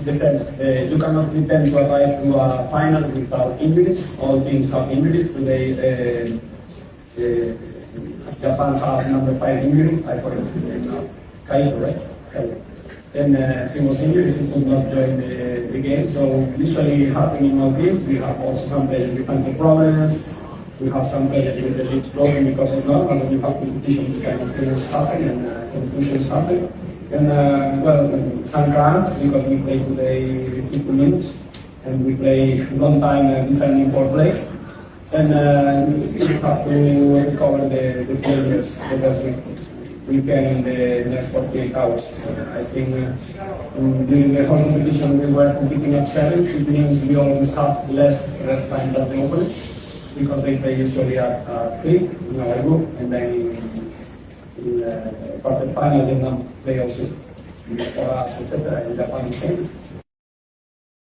defense. You cannot pretend to arrive to a final without injuries. All teams have injuries. Today, Japan have number 5 injury. I forgot his name now. Kaito, right? Kaito. And he was injured. He could not join the game. So usually happening in all teams. We have also some players with ankle problems. We have some players with the legs broken because it's normal. When you have competition, these kind of things happen and contusions happen. And well, some cramps because we play today 50 minutes and we play long time defending for play. And we have to recover the players the best we can in the next 48 hours. I think during the whole competition we were competing at 7. It means we always have less rest time than the opponents because they play usually at 3 in our group, and then in quarter final they don't play also for us, etc. In Japan, the same.